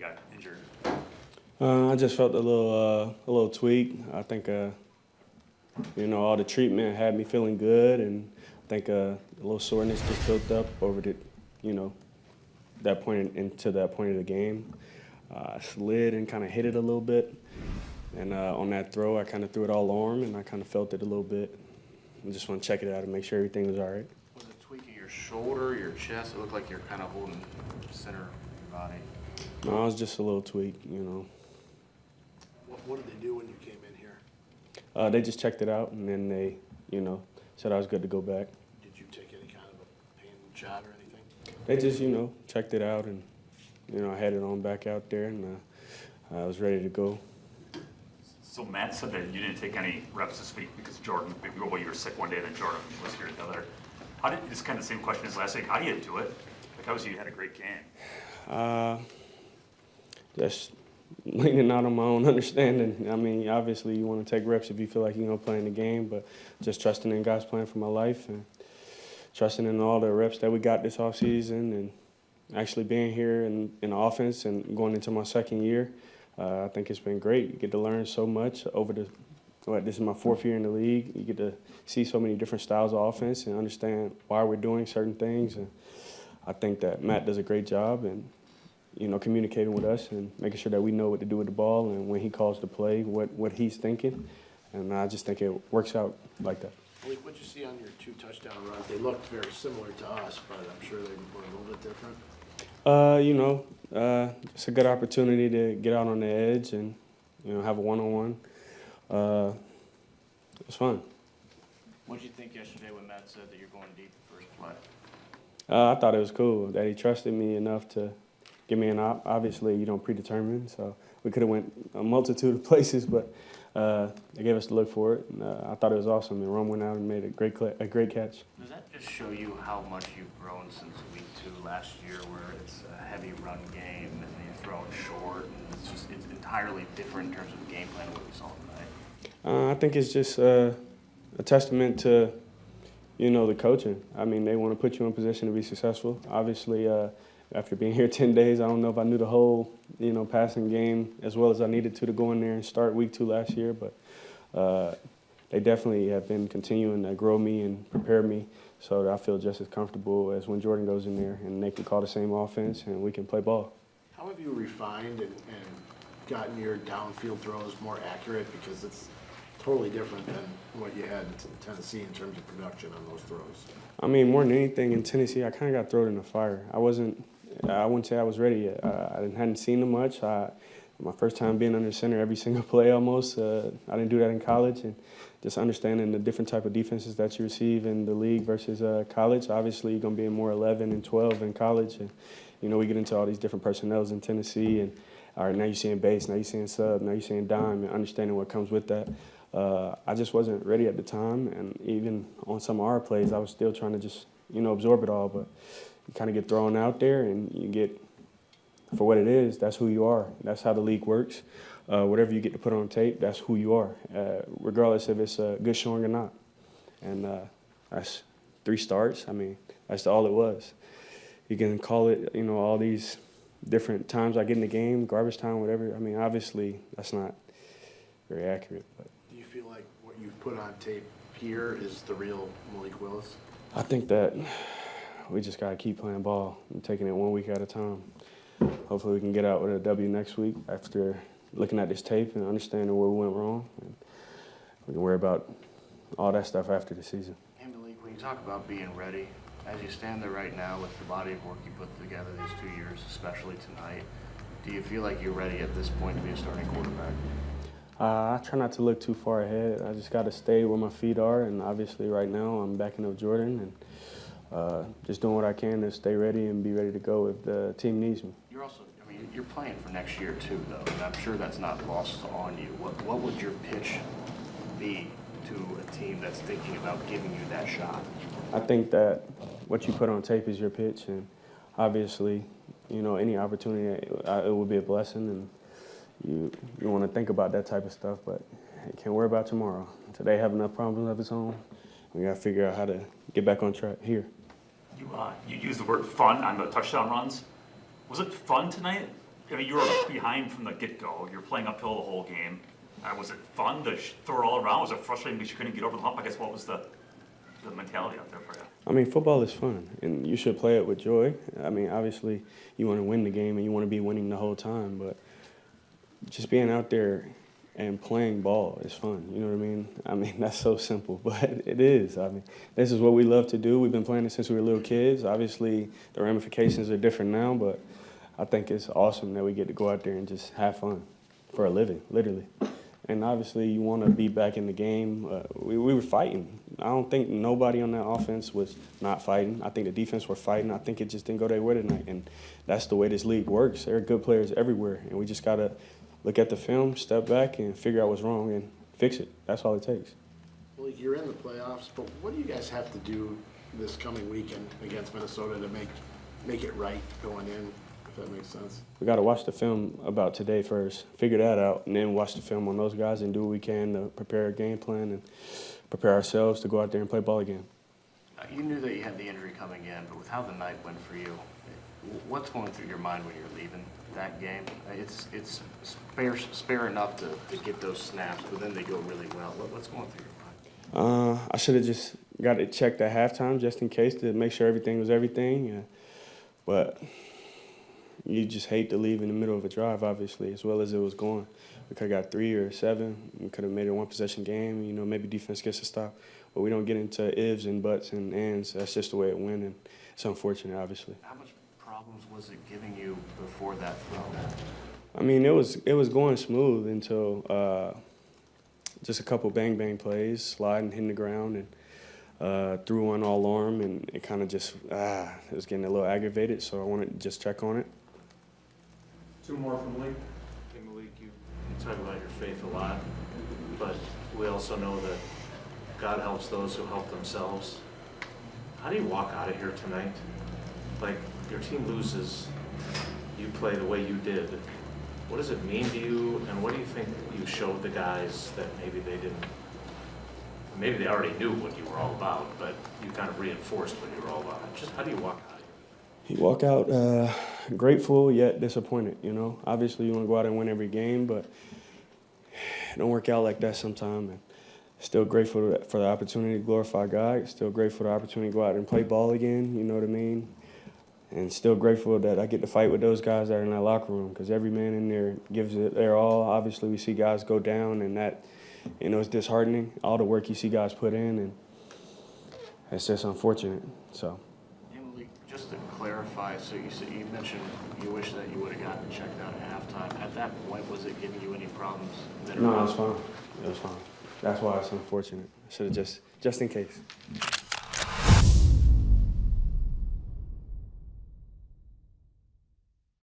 got injured? I just felt a little tweak. I think, all the treatment had me feeling good, and I think a little soreness just built up over that point into that point of the game. I slid and kind of hit it a little bit, and on that throw, I kind of threw it all arm, and I kind of felt it a little bit. I just want to check it out and make sure everything was all right. Was it tweaking your shoulder, your chest? It looked like you're kind of holding the center of your body. No, it was just a little tweak, What did they do when you came in here? They just checked it out, and then they, said I was good to go back. Did you take any kind of a pain shot or anything? They just, checked it out, and, I had it on back out there, and I was ready to go. So Matt said that you didn't take any reps this week because Jordan, you were sick one day, then Jordan was here the other. How did, this kind of the same question as last week, how do you do it? Like, obviously you had a great game. Just leaning out on my own understanding. I mean, obviously you want to take reps if you feel like you're going to play in the game, but just trusting in God's plan for my life and trusting in all the reps that we got this offseason and actually being here in the offense and going into my second year. I think it's been great. You get to learn so much this is my fourth year in the league. You get to see so many different styles of offense and understand why we're doing certain things. And I think that Matt does a great job and, communicating with us and making sure that we know what to do with the ball and when he calls the play, what he's thinking. And I just think it works out like that. Malik, what'd you see on your 2 touchdown runs? They looked very similar to us, but I'm sure they were a little bit different. It's a good opportunity to get out on the edge and, have a one-on-one. It's fun. What did you think yesterday when Matt said that you're going deep the first play? I thought it was cool that he trusted me enough to give me an op. Obviously, predetermined, so we could have went a multitude of places, but they gave us the look for it. And, I thought it was awesome, and Rum went out and made a great catch. Does that just show you how much you've grown since week 2 last year, where it's a heavy run game and you're throwing short, and it's entirely different in terms of the game plan of what we saw tonight? I think it's just a testament to, the coaching. I mean, they want to put you in position to be successful. Obviously, after being here 10 days, I don't know if I knew the whole, passing game as well as I needed to go in there and start week 2 last year, but they definitely have been continuing to grow me and prepare me so that I feel just as comfortable as when Jordan goes in there and they can call the same offense and we can play ball. How have you refined and gotten your downfield throws more accurate? Because it's totally different than what you had in Tennessee in terms of production on those throws. I mean, more than anything in Tennessee, I kind of got thrown in the fire. I wouldn't say I was ready yet. I hadn't seen them much. My first time being under center every single play almost. I didn't do that in college. And just understanding the different type of defenses that you receive in the league versus college. Obviously, you're going to be in more 11 and 12 in college. And, we get into all these different personnels in Tennessee. And, all right, now you're seeing base, now you're seeing sub, now you're seeing dime, and understanding what comes with that. I just wasn't ready at the time. And even on some of our plays, I was still trying to just, absorb it all. But you kind of get thrown out there and you get, for what it is, that's who you are. That's how the league works. Whatever you get to put on tape, that's who you are, regardless if it's a good showing or not. And that's 3 starts. I mean, that's all it was. You can call it, all these different times I get in the game, garbage time, whatever. I mean, obviously, that's not very accurate. But do you feel like what you've put on tape here is the real Malik Willis? I think that we just got to keep playing ball and taking it 1 week at a time. Hopefully we can get out with a W next week after looking at this tape and understanding where we went wrong. And we can worry about all that stuff after the season. Hey Malik, when you talk about being ready, as you stand there right now with the body of work you put together these 2 years, especially tonight, do you feel like you're ready at this point to be a starting quarterback? I try not to look too far ahead. I just got to stay where my feet are, and obviously right now I'm backing up Jordan and just doing what I can to stay ready and be ready to go if the team needs me. You're also, you're playing for next year too, though, and I'm sure that's not lost on you. What would your pitch be to a team that's thinking about giving you that shot? I think that what you put on tape is your pitch, and obviously, any opportunity, it would be a blessing, and you want to think about that type of stuff, but you can't worry about tomorrow. Today have enough problems of its own. We got to figure out how to get back on track here. You used the word fun on the touchdown runs. Was it fun tonight? I mean, you were behind from the get-go. You're playing uphill the whole game. Was it fun to throw it all around? Was it frustrating because you couldn't get over the hump? I guess what was the mentality out there for you? I mean, football is fun, and you should play it with joy. I mean, obviously, you want to win the game, and you want to be winning the whole time, but just being out there and playing ball is fun, you know what I mean? I mean, that's so simple, but it is. I mean, this is what we love to do. We've been playing it since we were little kids. Obviously, the ramifications are different now, but I think it's awesome that we get to go out there and just have fun for a living, literally. And obviously, you want to be back in the game. We were fighting. I don't think nobody on that offense was not fighting. I think the defense were fighting. I think it just didn't go their way tonight, and that's the way this league works. There are good players everywhere, and we just got to look at the film, step back, and figure out what's wrong and fix it. That's all it takes. Well, you're in the playoffs, but what do you guys have to do this coming weekend against Minnesota to make it right going in, if that makes sense? We got to watch the film about today first, figure that out, and then watch the film on those guys and do what we can to prepare a game plan and prepare ourselves to go out there and play ball again. You knew that you had the injury coming in, but with how the night went for you, what's going through your mind when you're leaving that game? It's spare enough to get those snaps, but then they go really well. What's going through your mind? I should have just got it checked at halftime just in case to make sure everything was everything. But you just hate to leave in the middle of a drive, obviously, as well as it was going. We could have got 3 or 7. We could have made it a one-possession game. You know, maybe defense gets a stop. But we don't get into ifs and buts and ands. That's just the way it went, and it's unfortunate, obviously. How much problems was it giving you before that throw? I mean, it was going smooth until just a couple bang-bang plays, sliding, hitting the ground, and threw one all arm, and it kind of just it was getting a little aggravated, so I wanted to just check on it. 2 more from Malik. Hey, Malik, you talk about your faith a lot, but we also know that God helps those who help themselves. How do you walk out of here tonight? Like, your team loses, you play the way you did. What does it mean to you, and what do you think you showed the guys that maybe they didn't? Maybe they already knew what you were all about, but you kind of reinforced what you were all about. Just how do you walk out of here? You walk out grateful yet disappointed, you know. Obviously, you want to go out and win every game, but it don't work out like that sometimes. And still grateful for the opportunity to glorify God. Still grateful for the opportunity to go out and play ball again, you know what I mean? And still grateful that I get to fight with those guys that are in that locker room, because every man in there gives it their all. Obviously, we see guys go down, and that, you know, it's disheartening, all the work you see guys put in, and it's just unfortunate, so. Malik, just to clarify, so you mentioned you wish that you would have gotten checked out at halftime. At that point, was it giving you any problems? No, it was fine. It was fine. That's why it's unfortunate. I should have just in case.